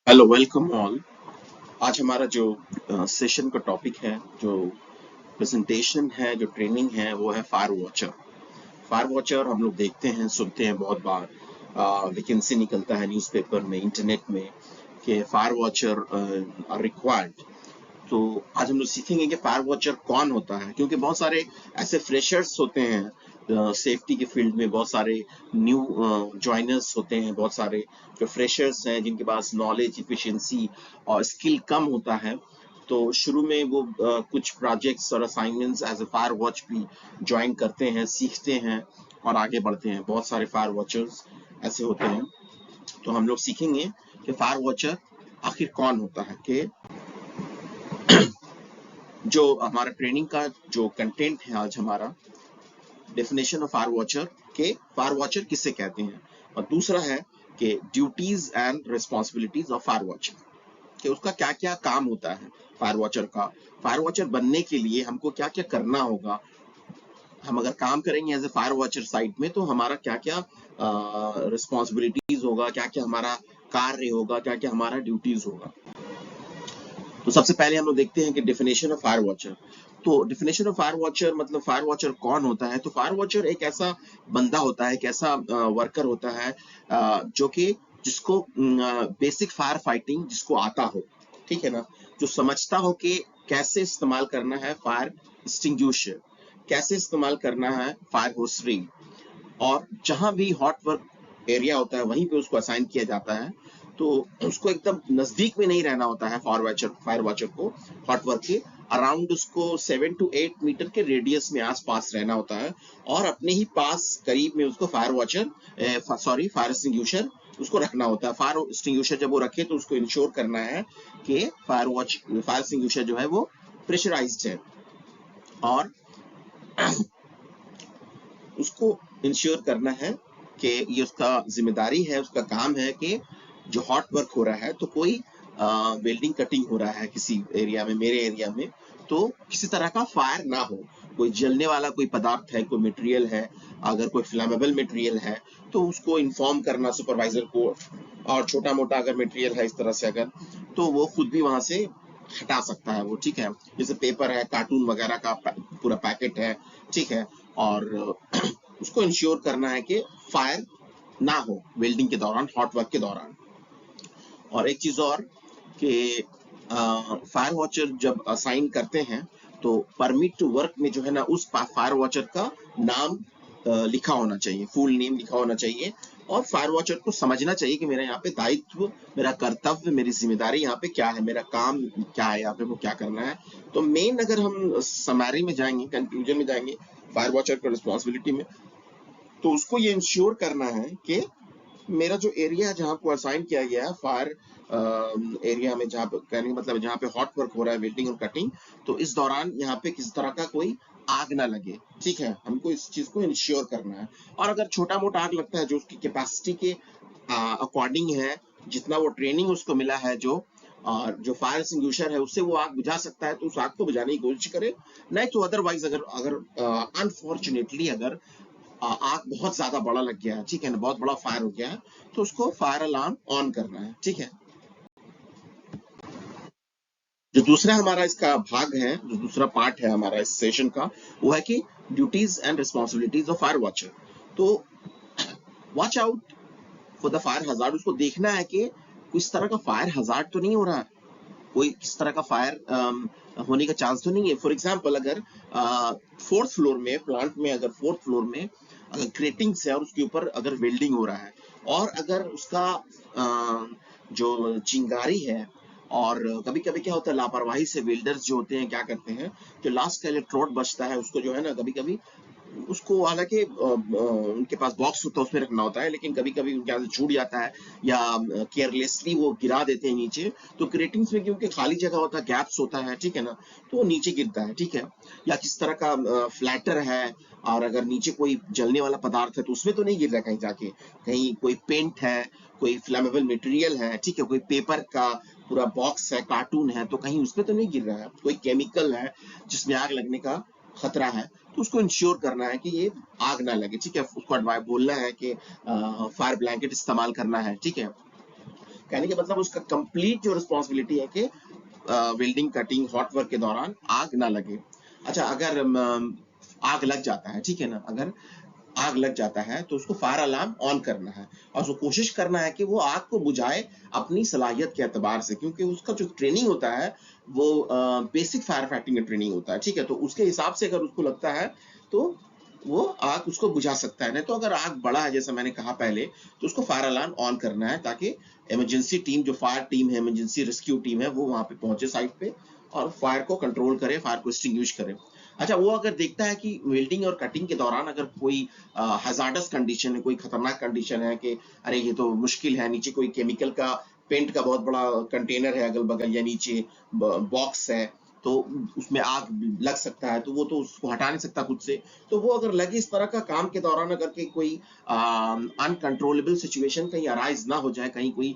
Hello welcome all. आज हमारा जो सेशन का टॉपिक है, जो प्रेजेंटेशन है, जो ट्रेनिंग है, वो है फायर वॉचर। फायर वॉचर हम लोग देखते हैं, सुनते हैं बहुत बार। वैकेंसी निकलता है न्यूज़पेपर में, इंटरनेट में कि फायर वॉचर आर रिक्वायर्ड। तो आज हम लोग सीखेंगे कि फायर वॉचर कौन होता है, क्योंकि बहुत सारे ऐसे फ्रेशर्स होते हैं सेफ्टी के फील्ड में। बहुत सारे न्यू ज्वाइनर्स होते हैं, बहुत सारे जो फ्रेशर्स हैं जिनके पास नॉलेज, इफिशिएंसी और स्किल कम होता है। तो शुरू में वो कुछ प्रोजेक्ट्स और assignments as a fire watch भी ज्वाइन करते हैं, सीखते हैं और आगे बढ़ते हैं। बहुत सारे फायर वॉचर्स ऐसे होते हैं। तो हम लोग सीखेंगे कि फायर वॉचर आखिर कौन होता है, कि जो हमारा ट्रेनिंग का जो कंटेंट है आज हमारा, डेफिनेशन ऑफ फायर वॉचर, के फायर वॉचर किसे कहते हैं, और दूसरा है कि duties and responsibilities of fire watcher, कि उसका क्या क्या काम होता है फायर वॉचर का। फायर वॉचर बनने के लिए हमको क्या क्या करना होगा। हम अगर काम करेंगे as a fire watcher site में, तो हमारा क्या क्या रिस्पॉन्सिबिलिटीज होगा, क्या क्या हमारा कार्य होगा, क्या क्या हमारा ड्यूटीज होगा। तो सबसे पहले हम लोग देखते हैं कि डेफिनेशन ऑफ फायर वॉचर। तो डेफिनेशन ऑफ फायर वॉचर मतलब फायर वॉचर कौन होता है। तो फायर वॉचर एक ऐसा बंदा होता है, एक ऐसा वर्कर होता है जो कि जिसको बेसिक फायर फाइटिंग जिसको आता हो, ठीक है ना, जो समझता हो कि कैसे इस्तेमाल करना है फायर एक्सटिंग्विशर, कैसे इस्तेमाल करना है फायर होसरी, और जहां भी हॉट वर्क एरिया होता है वहीं पे उसको असाइन किया जाता है। तो उसको एकदम नजदीक में नहीं रहना होता है फायर वॉचर को। हॉट वर्क के अराउंड उसको 7 to 8 मीटर के रेडियस में आसपास रहना होता है, और अपने ही पास करीब में उसको फायर एक्सटिंग्विशर उसको रखना होता है। फायर एक्सटिंग्विशर जब वो रखे तो उसको इंश्योर करना है कि फायर एक्सटिंग्विशर जो है वो प्रेशराइज्ड है, और उसको इंश्योर करना है कि ये उसका जिम्मेदारी है, उसका काम है कि जो हॉट वर्क हो रहा है, तो कोई वेल्डिंग कटिंग हो रहा है किसी एरिया में, मेरे एरिया में, तो किसी तरह का फायर ना हो। कोई जलने वाला कोई पदार्थ है, कोई मटेरियल है, अगर कोई फ्लेमेबल मटेरियल है तो उसको इन्फॉर्म करना सुपरवाइजर को। और छोटा मोटा अगर मटेरियल है इस तरह से अगर, तो वो खुद भी वहां से हटा सकता है वो, ठीक है। जैसे पेपर है, कार्टून वगैरह का पूरा पैकेट है, ठीक है। और उसको इंश्योर करना है कि फायर ना हो वेल्डिंग के दौरान, हॉट वर्क के दौरान। और एक चीज और कि फायर वॉचर जब असाइन करते हैं तो परमिट टू वर्क में जो है ना, उस फायर वॉचर का नाम लिखा होना चाहिए, फुल नेम लिखा होना चाहिए। और फायर वॉचर को समझना चाहिए कि मेरा यहाँ पे दायित्व, मेरा कर्तव्य, मेरी जिम्मेदारी यहाँ पे क्या है, मेरा काम क्या है, यहाँ पे वो क्या करना है। तो मेन अगर हम समरी में जाएंगे, कंक्लूजन में जाएंगे फायर वॉचर का रिस्पॉन्सिबिलिटी में, तो उसको ये इंश्योर करना है कि मेरा जो एरिया जहाँ को असाइन किया गया है फायर एरिया में, जहाँ पे कहने का मतलब जहाँ पे हॉट वर्क हो रहा है, वेल्डिंग और कटिंग, तो इस दौरान यहाँ पे किसी तरह का कोई आग ना लगे, ठीक है। हमको इस चीज को इंश्योर करना है। और अगर छोटा मोटा आग लगता है जो उसकी कैपेसिटी के अकॉर्डिंग है, जितना वो ट्रेनिंग उसको मिला है, जो और जो फायर एक्सटिंग्विशर है उससे वो आग बुझा सकता है, तो उस आग को बुझाने की कोशिश करे। नहीं तो अदरवाइज अगर अगर अनफॉर्चुनेटली अगर आग बहुत ज्यादा बड़ा लग गया है, ठीक है ना, बहुत बड़ा फायर हो गया है, तो उसको फायर अलार्म ऑन करना है, ठीक है। जो दूसरा हमारा इसका भाग है, जो दूसरा पार्ट है हमारा इस सेशन का, वो है कि duties and responsibilities of fire watcher. तो watch out for the fire hazard, उसको देखना है कि किस तरह का फायर हजार्ड तो नहीं हो रहा है, कोई किस तरह का फायर होने का चांस तो नहीं है। फॉर एग्जाम्पल अगर फोर्थ फ्लोर में, प्लांट में, अगर फोर्थ फ्लोर में अगर ग्रेटिंग्स है और उसके ऊपर अगर वेल्डिंग हो रहा है, और अगर उसका जो चिंगारी है, और कभी कभी क्या होता है, लापरवाही से वेल्डर्स जो होते हैं क्या करते हैं, जो लास्ट का इलेक्ट्रोड बचता है उसको जो है ना, कभी कभी उसको, हालांकि उनके पास बॉक्स होता है उसमें रखना होता है, लेकिन कभी कभी उनके हाथ से छूट जाता है, या केयरलेसली वो गिरा देते हैं नीचे। तो ग्रेटिंग्स में क्योंकि खाली जगह होता है, गैप्स होता है, ठीक है ना, तो वो नीचे गिरता है, ठीक है। या किस तरह का फ्लैटर है, और अगर नीचे कोई जलने वाला पदार्थ है तो उसमें तो नहीं गिर रहा है कहीं जाके, कहीं कोई पेंट है, कोई फ्लेमेबल मटेरियल है, ठीक है, कोई पेपर का पूरा बॉक्स है, कार्टून है, तो कहीं उसमें तो नहीं गिर रहा है, कोई केमिकल है जिसमें आग लगने का खतरा है, तो उसको इंश्योर करना है कि ये आग ना लगे, ठीक है। उसको एडवाइस बोलना है कि फायर ब्लैंकेट इस्तेमाल करना है, ठीक है। कहने का मतलब उसका कंप्लीट जो रिस्पॉन्सिबिलिटी है कि वेल्डिंग कटिंग हॉट वर्क के दौरान आग ना लगे। अच्छा, अगर आग लग जाता है, ठीक है ना, अगर आग लग जाता है तो उसको फायर अलार्म ऑन करना है और उसको कोशिश करना है कि वो आग को बुझाए अपनी सलाहियत के एतबार से, क्योंकि उसका जो ट्रेनिंग होता है वो बेसिक फायर फाइटिंग का ट्रेनिंग होता है, ठीक है। तो उसके हिसाब से अगर उसको लगता है तो वो आग उसको बुझा सकता है। नहीं तो अगर आग बढ़ा है, जैसा मैंने कहा पहले, तो उसको फायर अलार्म ऑन करना है ताकि इमरजेंसी टीम, जो फायर टीम है, इमरजेंसी रेस्क्यू टीम है, वो वहां पे पहुंचे साइट पे और फायर को कंट्रोल करे, फायर को एक्सटिंग्विश करे। अच्छा, वो अगर देखता है कि वेल्डिंग और कटिंग के दौरान अगर कोई हजार्डस कंडीशन है, कोई खतरनाक कंडीशन है कि अरे ये तो मुश्किल है, नीचे कोई केमिकल का पेंट का बहुत बड़ा कंटेनर है अगल बगल, या नीचे बॉक्स है, तो उसमें आग लग सकता है, तो वो तो उसको हटा नहीं सकता खुद से। तो वो अगर लगे इस तरह का काम के दौरान अगर के कोई अनकंट्रोलेबल सिचुएशन कहीं अराइज ना हो जाए, कहीं कोई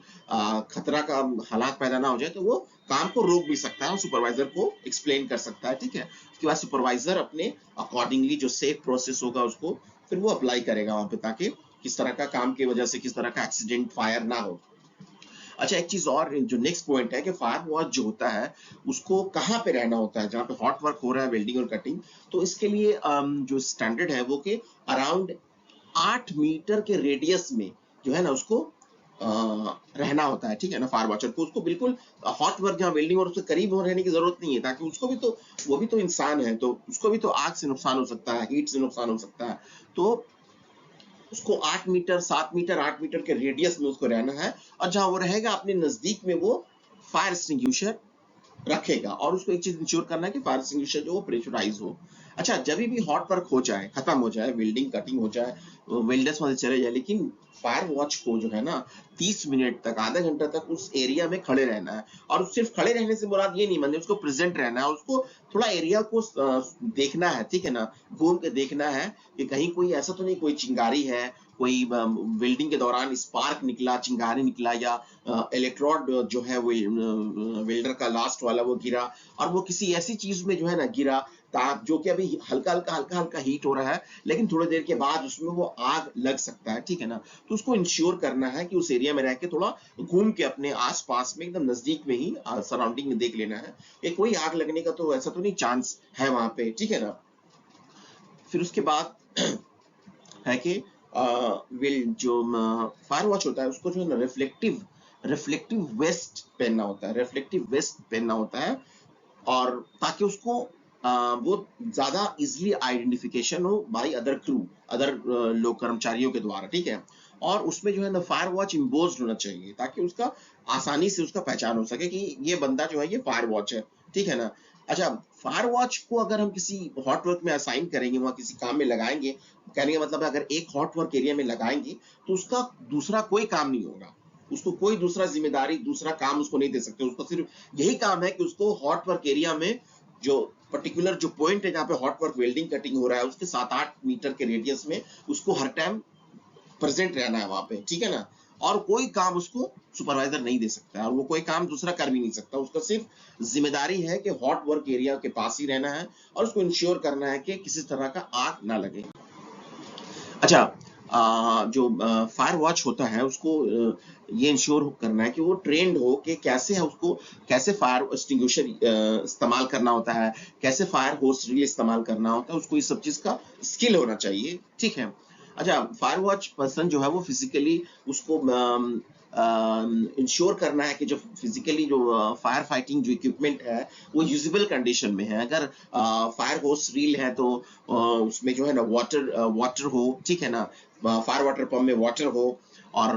खतरा का हालात पैदा ना हो जाए, तो वो काम को रोक भी सकता है और सुपरवाइजर को एक्सप्लेन कर सकता है, ठीक है। उसके बाद सुपरवाइजर अपने अकॉर्डिंगली जो सेफ प्रोसेस होगा उसको फिर वो अप्लाई करेगा वहां पे, ताकि किस तरह का काम की वजह से किस तरह का एक्सीडेंट फायर ना हो। अच्छा, एक चीज और जो नेक्स्ट पॉइंट है कि फायर वॉच जो होता है उसको कहाँ पे रहना होता है, जहाँ पे हॉट वर्क हो रहा है, वेल्डिंग और कटिंग। तो इसके लिए जो स्टैंडर्ड है वो कि अराउंड 8 मीटर के रेडियस में जो है ना उसको रहना होता है, ठीक है ना, फायर वॉचर को। उसको बिल्कुल हॉट वर्क जहाँ वेल्डिंग और उसके करीब हो रहने की जरूरत नहीं है, ताकि उसको भी तो, वो भी तो इंसान है, तो उसको भी तो आग से नुकसान हो सकता है, हीट से नुकसान हो सकता है। तो उसको 8 मीटर, 7 मीटर, 8 मीटर के रेडियस में उसको रहना है, और जहां वो रहेगा अपने नजदीक में वो फायर एक्सटिंग्विशर रखेगा, और उसको एक चीज इंश्योर करना है कि फायर एक्सटिंग्विशर जो वो प्रेशराइज हो। अच्छा, जब भी हॉट वर्क हो जाए, खत्म हो जाए, वेल्डिंग कटिंग हो जाए, वेल्डर्स वहां से चले जाए, लेकिन फायर वॉच को जो है ना 30 मिनट तक, आधा घंटा तक उस एरिया में खड़े रहना है। और सिर्फ खड़े रहने से मुराद ये नहीं, मतलब उसको प्रेजेंट रहना है, उसको थोड़ा एरिया को देखना है, ठीक है ना, घूम के देखना है कि कहीं कोई ऐसा तो नहीं, कोई चिंगारी है, कोई वेल्डिंग के दौरान स्पार्क निकला, चिंगारी निकला, या इलेक्ट्रोड जो है वो वेल्डर का लास्ट वाला वो गिरा, और वो किसी ऐसी चीज में जो है ना गिरा ताप, जो कि अभी हल्का हल्का हीट हो रहा है, लेकिन थोड़ी देर के बाद उसमें वो आग लग सकता है, ठीक है ना। तो उसको इंश्योर करना है कि उस एरिया में रह के थोड़ा घूम के अपने आसपास में एकदम नजदीक में ही सराउंडिंग में देख लेना है कि कोई आग लगने का तो ऐसा तो नहीं चांस है वहां पे, ठीक है ना। फिर उसके बाद है कि विल जो फायर वॉच होता है उसको जो है ना रिफ्लेक्टिव वेस्ट पहनना होता है, रिफ्लेक्टिव वेस्ट पहनना होता है, और ताकि उसको वो ज्यादा इजिली आइडेंटिफिकेशन हो बाई अदर क्रू, अदर लोग, कर्मचारियों के द्वारा, ठीक है। और उसमें जो है ना फायर वॉच इम्बोज्ड होना चाहिए, ताकि उसका आसानी से उसका पहचान हो सके कि ये बंदा जो है ये फायर वॉच है, ठीक है ना। अच्छा, फायर वॉच को अगर हम किसी हॉट वर्क में असाइन करेंगे, वहां किसी काम में लगाएंगे, कहने का मतलब अगर एक हॉट वर्क एरिया में लगाएंगे तो उसका दूसरा कोई काम नहीं होगा, उसको कोई दूसरा जिम्मेदारी, दूसरा काम उसको नहीं दे सकते। उसको सिर्फ यही काम है कि उसको हॉट वर्क एरिया में जो पर्टिकुलर जो पॉइंट है जहाँ पे हॉट वर्क वेल्डिंग कटिंग हो रहा है उसके 7-8 मीटर के रेडियस में उसको हर टाइम प्रेजेंट रहना है वहां पे, ठीक है ना। और कोई काम उसको सुपरवाइजर नहीं दे सकता है, और वो कोई काम दूसरा कर भी नहीं सकता। उसका सिर्फ जिम्मेदारी है कि हॉट वर्क एरिया के पास ही रहना है और उसको इंश्योर करना है कि किसी तरह का आग ना लगे। अच्छा, जो फायर वॉच होता है उसको ये इंश्योर करना है कि वो ट्रेंड हो कि कैसे है उसको, कैसे फायर एक्सटिंग्विशर इस्तेमाल करना होता है, कैसे फायर होस रिले इस्तेमाल करना होता है, उसको इस सब चीज का स्किल होना चाहिए, ठीक है। अच्छा, फायर वॉच पर्सन जो है वो फिजिकली उसको इंश्योर करना है कि जो फिजिकली जो फायर फाइटिंग जो इक्विपमेंट है वो यूजेबल कंडीशन में है। अगर फायर होस रील है तो उसमें जो है ना वाटर हो, ठीक है ना, फायर वाटर पंप में वाटर हो, और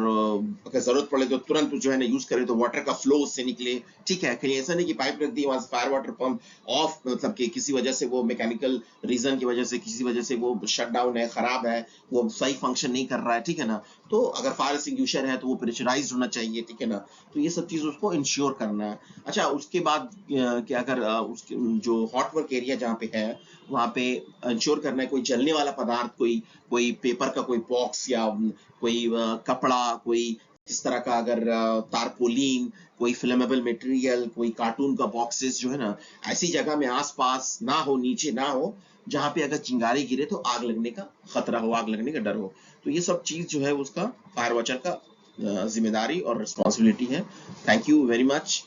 अगर जरूरत पड़े तो तुरंत जो है ना यूज करे तो वाटर का फ्लो उससे निकले, ठीक है। कहीं ऐसा नहीं कि पाइप रख दी वहां से फायर वाटर पंप ऑफ, मतलब कि किसी वजह से वो मैकेनिकल रीजन की वजह से, किसी वजह से वो शट डाउन है, खराब है, वो सही फंक्शन नहीं कर रहा है, ठीक है ना। तो अगर फायर एक्सटिंग्विशर है तो वो प्रेशराइज होना चाहिए, ठीक है ना। तो ये सब चीज उसको इंश्योर करना है। अच्छा, उसके बाद कि अगर उसके जो हॉट वर्क एरिया जहाँ पे है वहां पे इंश्योर करना है कोई जलने वाला पदार्थ, कोई कोई पेपर का कोई बॉक्स, या कोई कपड़ा, कोई इस तरह का, अगर तारपोलिन, कोई फ्लेमेबल मटेरियल, कोई कार्टून का बॉक्सेस जो है ना, ऐसी जगह में आसपास ना हो, नीचे ना हो, जहां पे अगर चिंगारी गिरे तो आग लगने का खतरा हो, आग लगने का डर हो। तो ये सब चीज जो है उसका फायर वॉचर का जिम्मेदारी और रिस्पॉन्सिबिलिटी है। Thank you very much.